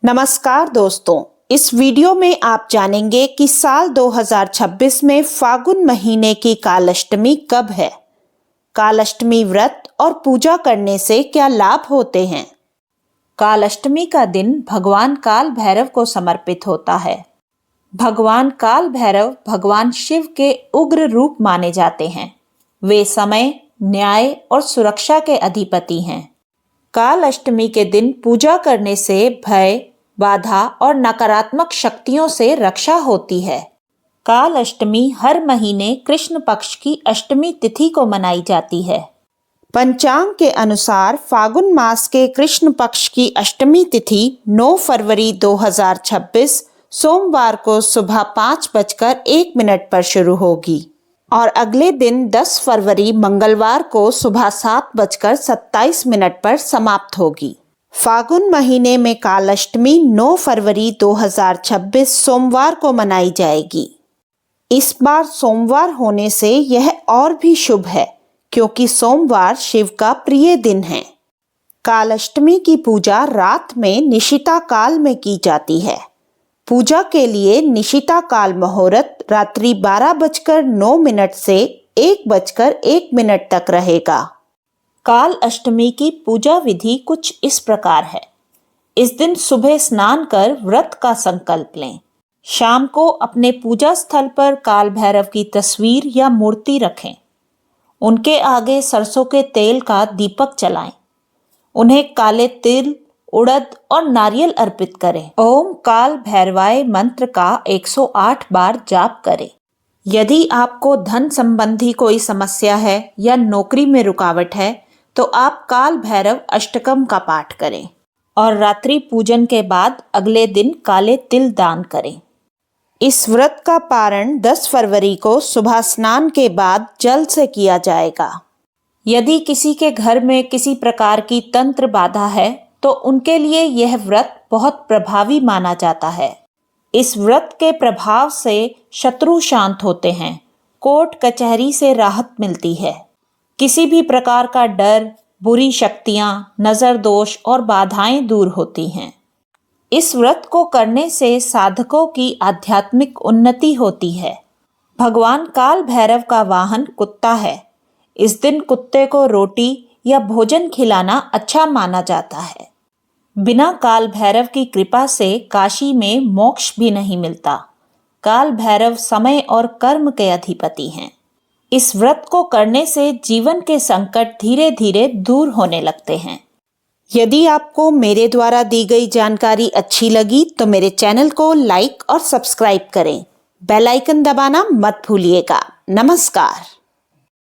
नमस्कार दोस्तों, इस वीडियो में आप जानेंगे कि साल 2026 में फागुन महीने की काल अष्टमी कब है। काल अष्टमी व्रत और पूजा करने से क्या लाभ होते हैं। काल अष्टमी का दिन भगवान काल भैरव को समर्पित होता है। भगवान काल भैरव भगवान शिव के उग्र रूप माने जाते हैं। वे समय, न्याय और सुरक्षा के अधिपति हैं। काल अष्टमी के दिन पूजा करने से भय, बाधा और नकारात्मक शक्तियों से रक्षा होती है। काल अष्टमी हर महीने कृष्ण पक्ष की अष्टमी तिथि को मनाई जाती है। पंचांग के अनुसार फागुन मास के कृष्ण पक्ष की अष्टमी तिथि 9 फरवरी 2026 सोमवार को सुबह 5:01 पर शुरू होगी और अगले दिन 10 फरवरी मंगलवार को सुबह 7:27 पर समाप्त होगी। फागुन महीने में काल अष्टमी 9 फरवरी 2026 सोमवार को मनाई जाएगी। इस बार सोमवार होने से यह और भी शुभ है क्योंकि सोमवार शिव का प्रिय दिन है। काल अष्टमी की पूजा रात में निशिता काल में की जाती है। पूजा के लिए निशिता काल मुहूर्त रात्रि 12:09 से 1:01 तक रहेगा। काल अष्टमी की पूजा विधि कुछ इस प्रकार है। इस दिन सुबह स्नान कर व्रत का संकल्प लें। शाम को अपने पूजा स्थल पर काल भैरव की तस्वीर या मूर्ति रखें। उनके आगे सरसों के तेल का दीपक जलाएं। उन्हें काले तिल, उड़द और नारियल अर्पित करें। ओम काल भैरवाय मंत्र का 108 बार जाप करें। यदि आपको धन संबंधी कोई समस्या है या नौकरी में रुकावट है तो आप काल भैरव अष्टकम का पाठ करें और रात्रि पूजन के बाद अगले दिन काले तिल दान करें। इस व्रत का पारण 10 फरवरी को सुबह स्नान के बाद जल से किया जाएगा। यदि किसी के घर में किसी प्रकार की तंत्र बाधा है तो उनके लिए यह व्रत बहुत प्रभावी माना जाता है। इस व्रत के प्रभाव से शत्रु शांत होते हैं। कोर्ट कचहरी से राहत मिलती है। किसी भी प्रकार का डर, बुरी शक्तियां, नजर दोष और बाधाएं दूर होती हैं। इस व्रत को करने से साधकों की आध्यात्मिक उन्नति होती है। भगवान काल भैरव का वाहन कुत्ता है। इस दिन कुत्ते को रोटी या भोजन खिलाना अच्छा माना जाता है। बिना काल भैरव की कृपा से काशी में मोक्ष भी नहीं मिलता। काल भैरव समय और कर्म के अधिपति हैं। इस व्रत को करने से जीवन के संकट धीरे धीरे दूर होने लगते हैं। यदि आपको मेरे द्वारा दी गई जानकारी अच्छी लगी तो मेरे चैनल को लाइक और सब्सक्राइब करें। बेल आइकन दबाना मत भूलिएगा। नमस्कार।